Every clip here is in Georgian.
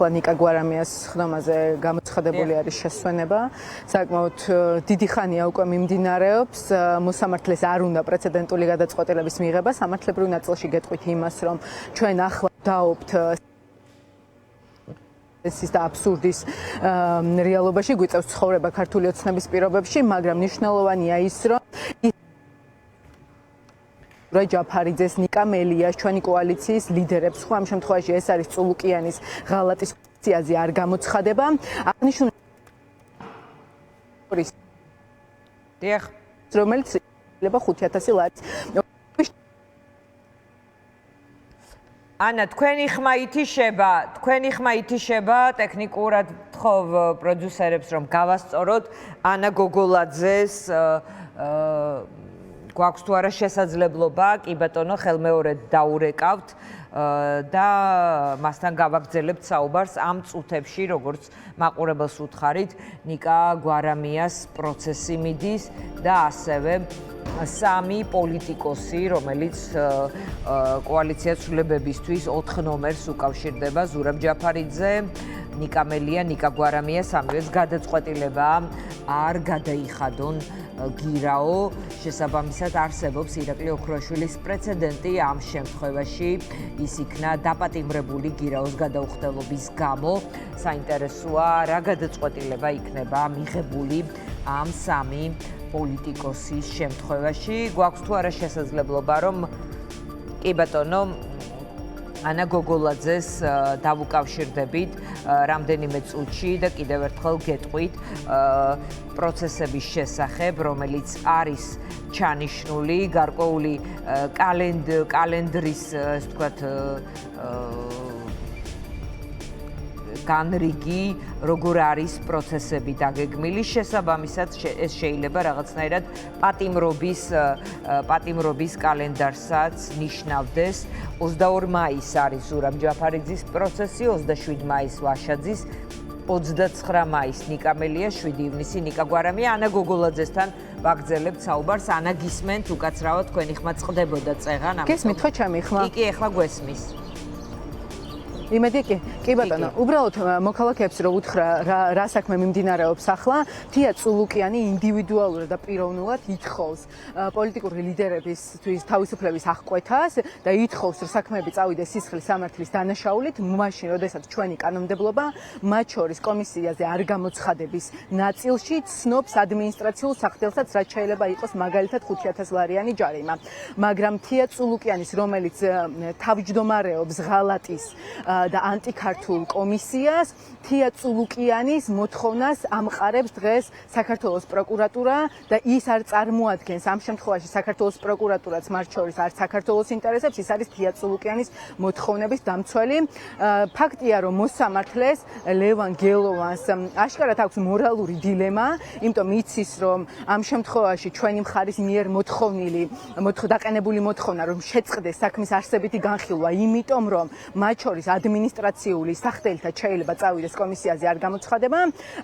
ნიკა გვარამიას ხდომაზე გამოცხადებული არის შესვენება. საკმაოდ დიდი ხანია უკვე მიმდინარეობს. მოსამართლეს არ უნდა პრეცედენტული გადაწყვეტილების მიღება. სამართლებრივ ნაწილში გეტყვით იმას, რომ ჩვენ ახლა დავობთ ეს და აბსურდის რეალობაში გვიწევს ცხოვრება ქართული ოცნების პირობებში, მაგრამ მნიშვნელოვანია ის, რომ ჯაფარიძეს, ნიკა მელიას, ჩვენი კოალიციის ლიდერებს, ხო ამ შემთხვევაში ეს არის წულუკიანის ღალატის კოალიციაზე არ გამოცხადება. აღნიშნული რომელიც შეიძლება 5000 ლარს. ანა, თქვენი ხმა ითიშება, ტექნიკურად თხოვ პროდიუსერებს რომ გავასწოროთ ანა გოგოლაძეს გვაქვს თუ არა შესაძლებლობა, კი ბატონო, ხელმეორედ დაურეკავთ და მასთან გავაგრძელებთ საუბარს ამ წუთებში, როგორც მაყურებელს უთხარით, ნიკა გვარამიას პროცესი მიდის და ასევე სამი პოლიტიკოსი, რომელიც კოალიცია ცვლილებებისთვის 4 ნომერს უკავშირდება, ზურაბ ჯაფარიძე, ნიკა მელია, ნიკა გვარამია, სამივეს გადაწყვეტილება არ გადაიხადონ გირაო, შესაბამისად არსებობს ირაკლი ოქროაშვილის პრეცედენტი, ამ შემთხვევაში ის იქნა დაპატიმრებული გირაოს გადაუხდელობის გამო. საინტერესოა, რა გადაწყვეტილება იქნება მიღებული ამ სამი პოლიტიკოსის შემთხვევაში. გვაქვს თუ არა შესაძლებლობა, რომ კი ბატონო, ანა გოგოლაძეს დავუკავშირდებით რამდენიმე წუთში და კიდევ ერთხელ გეტყვით პროცესების შესახებ, რომელიც არის ჩანიშნული, გარკვეული კალენდრის, ასე ვთქვათ, განრიგი, როგორ არის პროცესები დაგეგმილი, შესაბამისად ეს შეიძლება რაღაცნაირად პატიმრობის კალენდარსაც ნიშნავდეს. 22 მაისს არის ზურაბ ჯაფარიძის პროცესი, 27 მაისს ვაშაძის, 29 მაისს ნიკა მელიას, 7 ივნისი ნიკა გვარამია. ანა გოგოლაძესთან ვაგრძელებთ საუბარს. ანა, გისმენთ უკაცრავად, თქვენი ხმა წყდებოდა წეღან. გესმით ხო ჩემი ხმა? კი, ეხლა გვესმის. იმედი კი ბატონო, უბრალოდ მოქალაქეებს რო უთხრა რა საქმე მიმდინარეობს ახლა, თია წულუკიანი ინდივიდუალურად და პიროვნულად ითხოვს პოლიტიკური ლიდერებისთვის თავისუფლების აღკვეთას და ითხოვს, რომ საქმეები წავიდეს სისხლის სამართლის დანაშაულით, მაშინ, როდესაც ჩვენი კანონმდებლობა მათ შორის კომისიაზე არ გამოცხადების ნაწილში ცნობს ადმინისტრაციულ სახდელსაც, რაც შეიძლება იყოს მაგალითად 5000 ლარიანი ჯარიმა. მაგრამ თია წულუკიანის, რომელიც თავმჯდომარეობს ღალატის და ანტიქართულ კომისიას, თია წულუკიანის მოთხოვნას ამყარებს დღეს საქართველოს პროკურატურა და ის არ წარმოადგენს ამ შემთხვევაში საქართველოს პროკურატურაც მათ შორის არც საქართველოს ინტერესებს, ის არის თია წულუკიანის მოთხოვნების დამცველი. ფაქტია, რომ მოსამართლეს ლევან გელოვანს აშკარად აქვს მორალური დილემა, იმიტომ იცის, რომ ამ შემთხვევაში ჩვენი მხარის მიერ დაყენებული მოთხოვნა, რომ შეწყდეს საქმის არსებითი განხილვა, იმიტომ რომ მათ შორის ადმინისტრაციული სახდელთა შეიძლება წავიდეს კომისიაზე არ გამოცხადება,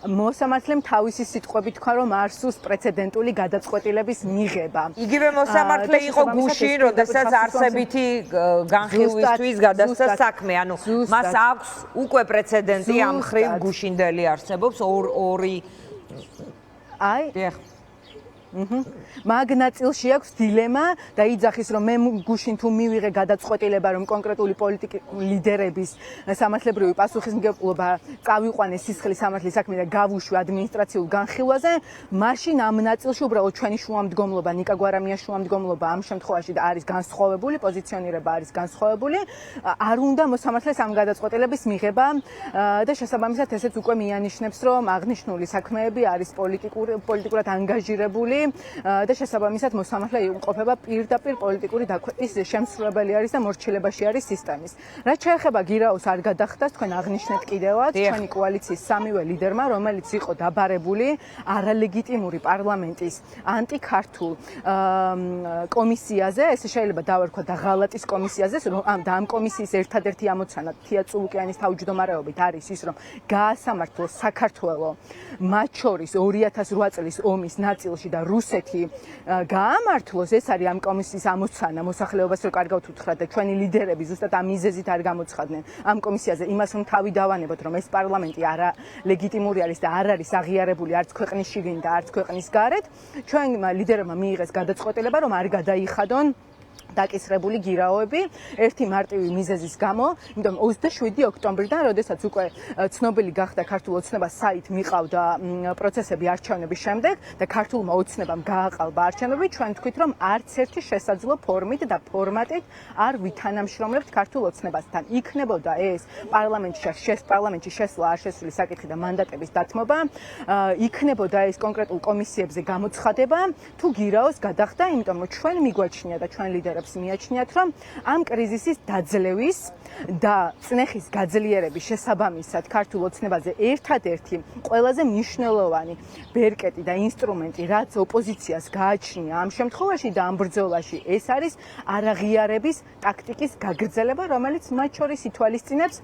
მოსამართლემ თავისი სიტყვებით თქვა, რომ არ სურს პრეცედენტული გადაწყვეტილების მიღება. იგივე მოსამართლე იყო გუშინ, როდესაც არსებითი განხილვისთვის გადასცა საქმე, ანუ მას აქვს უკვე პრეცედენტი ამ ხრივ გუშინდელი არსებობს ორი მაგ ნაწილში აქვს დილემა და იძახის, რომ მე გუშინ თუ მივიღე გადაწყვეტილება, რომ კონკრეტული პოლიტიკი ლიდერების სამართლებრივი პასუხისმგებლობა წავიყვანეს სისხლის სამართლის საქმე და გავუშვი ადმინისტრაციულ განხილვაზე, მაშინ ამ ნაწილში უბრალოდ ჩვენი შუამდგომლობა, ნიკა გვარამიას შუამდგომლობა ამ შემთხვევაში არის განსხვავებული, პოზიციონირება არის განსხვავებული, არ უნდა მოსამართლეს ამ გადაწყვეტილების მიღება და შესაბამისად ესეც უკვე მიანიშნებს, რომ აღნიშნული საქმეები არის პოლიტიკურად ანგაჟირებული და შესაბამისად მოსამართლე იყოფება პირდაპირ პოლიტიკური დაქვეყნის შემსრულებელი არის და მორჩილებაში არის სისტემის. რაც შეეხება გირაოს არ გადახდას, თქვენ აღნიშნეთ კიდევაც ჩვენი კოალიციის სამივე ლიდერმა, რომელიც იყო დაბარებული არალეგიტიმური პარლამენტის ანტიქართულ კომისიაზე, ესე შეიძლება დავარქვა და ღალატის კომისიაზე, და ამ კომისიის ერთადერთი ამოცანა თია წულუკიანის თავმჯდომარეობით არის ის, რომ გაასამართლოს საქართველო მათ შორის 2008 წლის ომის ნაწილში და რუსეთი გაამართლოს, ეს არის ამ კომისიის ამოცანა, მოსახლეობას რო კარგავთ უთხრათ და ჩვენი ლიდერები ზუსტად ამ მიზეზით არ გამოცხადდნენ ამ კომისიაზე იმას, რომ თავი დავანებოთ, რომ ეს პარლამენტი არა ლეგიტიმური არის და არ არის აღიარებული არც ქვეყნის შიგნით და არც ქვეყნის გარეთ, ჩვენ ლიდერებმა მიიღეს გადაწყვეტილება, რომ არ გადაიხადონ დაკისრებული გირაოები ერთი მარტივი მიზეზის გამო, იმიტომ 27 ოქტომბრიდან, როდესაც უკვე ცნობილი გახდა ქართულ ოცნებას საით მიყავდა პროცესები არჩევნების შემდეგ და ქართულმა ოცნებამ გააყალბა არჩევნები, ჩვენ თქვით, რომ არც ერთი შესაძლო ფორმით და ფორმატით არ ვითანამშრომლებთ ქართულ ოცნებასთან. იქნებოდა ეს პარლამენტში შესვლა არ შესული საკითხი და მანდატების დათმობა, იქნებოდა ეს კონკრეტულ კომისიებზე გამოცხადება, თუ გირაოს გადახდა, იმიტომ რომ ჩვენ მიგვაჩნია და ჩვენ ლიდერებს მიაჩნიათ, რომ ამ კრიზისის დაძლევის და წნეხის გაძლიერების შესაბამისად ქართულ ოცნებაზე ერთადერთი ყველაზე მნიშვნელოვანი ბერკეტი და ინსტრუმენტი, რაც ოპოზიციას გააჩნია ამ შემთხვევაში და ამ ბრძოლაში, ეს არის არაღიარების ტაქტიკის გაგრძელება, რომელიც მათ შორის ითვალისწინებს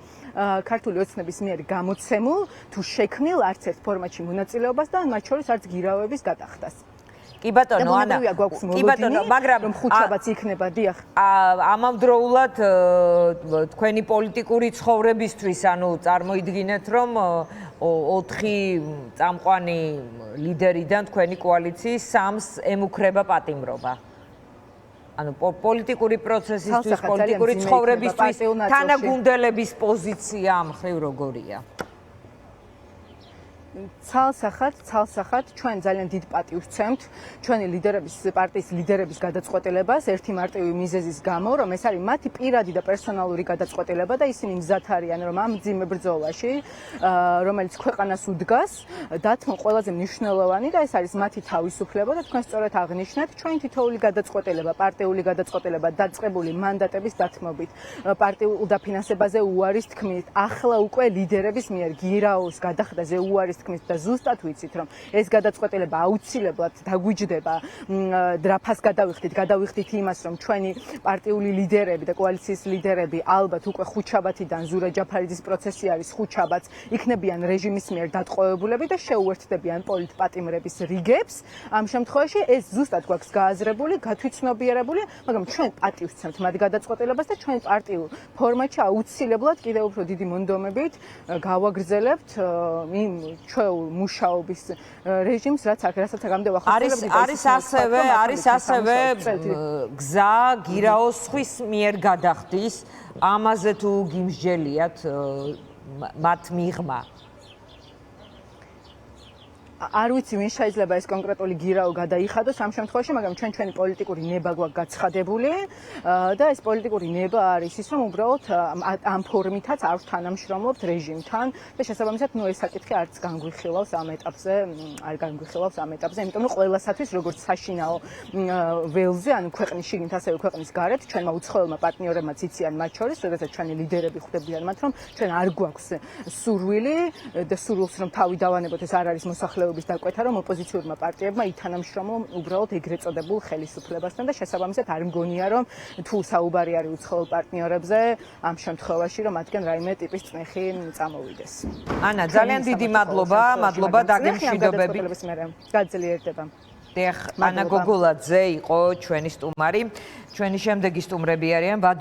ქართული ოცნების მიერ გამოცემულ თუ შექმნილ არც ერთ ფორმატში მონაწილეობას და მათ შორის არც გირაოების გადახდას. კი ბატონო, ანა, კი ბატონო, მაგრამ რომ ხუთშაბათს იქნება, დიახ. ამავდროულად თქვენი პოლიტიკური ცხოვრებისთვის, ანუ წარმოიდგინეთ, რომ 4 წამყვანი ლიდერიდან თქვენი კოალიციის 3-ს ემუქრება პატიმრობა. ანუ პოლიტიკური პროცესისთვის, პოლიტიკური ცხოვრებისთვის თანაგუნდელების პოზიცია ამ ხრივ როგორია? ცალსახად ჩვენ ძალიან დიდ პატივს ვცემთ ჩვენი პარტიის ლიდერების გადაწყვეტილებას ერთი მარტივი მიზეზის გამო, რომ ეს არის მათი პირადი და პერსონალური გადაწყვეტილება და ისინი მზად არიან, რომ ამ მძიმე ბრძოლაში, რომელიც ქვეყანას უდგას, დათმო ყველაზე მნიშვნელოვანი და ეს არის მათი თავისუფლება და თქვენ სწორად აღნიშნეთ, ჩვენ თითოეული გადაწყვეტილება, პარტიული გადაწყვეტილება დაწყებული მანდატების დათმობით, პარტიულ დაფინანსებაზე უარის თქმით, ახლა უკვე ლიდერების მიერ გირაოს გადახდაზე უარის თქმით და ზუსტად ვიცით, რომ ეს გადაწყვეტილება აუცილებლად დაგვიჯდება დრაფას გადავიხდით იმას, რომ ჩვენი პარტიული ლიდერები და კოალიციის ლიდერები ალბათ უკვე ხუთშაბათიდან ზურა ჯაფარიძის პროცესი არის ხუთშაბათს იქნებიან რეჟიმის მიერ დატყვევებულები და შეუერთდებიან პოლიტპატიმრების რიგებს. ამ შემთხვევაში ეს ზუსტად გვაქვს გააზრებული, გათვითცნობიერებული, მაგრამ ჩვენ პატივს ვცემთ მათ გადაწყვეტილებას და ჩვენ პარტიულ ფორმატში აუცილებლად კიდევ უფრო დიდი მონდომებით გავაგრძელებთ იმ ჩვეულ მუშაობის რეჟიმს, რასაც აქამდე ვახორციელებდი. არის ასევე გზა გირაოს სხვის მიერ გადახდის, ამაზე თუ გიმსჯელიათ მათ მიღმა? არ ვიცი ვინ შეიძლება ეს კონკრეტული გირაო გადაიხადოს ამ შემთხვევაში, მაგრამ ჩვენი პოლიტიკური ნება გვაქვს გაცხადებული და ეს პოლიტიკური ნება არის ის, რომ უბრალოდ ამ ფორმითაც არ თანამშრომლობთ რეჟიმთან და შესაბამისად ეს საკითხი არც განგვიხილავს ამ ეტაპზე, იმიტომ რომ ყველასათვის როგორც საშინაო ველზე, ანუ ქვეყნის შიგნით, ასევე ქვეყნის გარეთ, ჩვენმა უცხოელმა პარტნიორებმაც იციან მათ შორის, როდესაც ჩვენი ლიდერები ხვდებიან მათ, რომ ჩვენ არ გვაქვს სურვილი და სურვილს რომ თავი დავანებოთ, ეს არ არის მოსახლეობის დაკვეთა, რომ ოპოზიციურმა პარტიებმა ითანამშრომლონ უბრალოდ ეგრეთ წოდებულ ხელისუფლებასთან და შესაბამისად არ მგონია, რომ თუ საუბარი არის უცხოელ პარტნიორებზე, ამ შემთხვევაში რომ მათგან რაიმე ტიპის წნეხი წამოვიდეს. ანა, ძალიან დიდი მადლობა დაგემშვიდობებით. გაძლიერდება. ანა გოგოლაძე იყო ჩვენი სტუმარი. ჩვენი შემდეგი სტუმრები არიან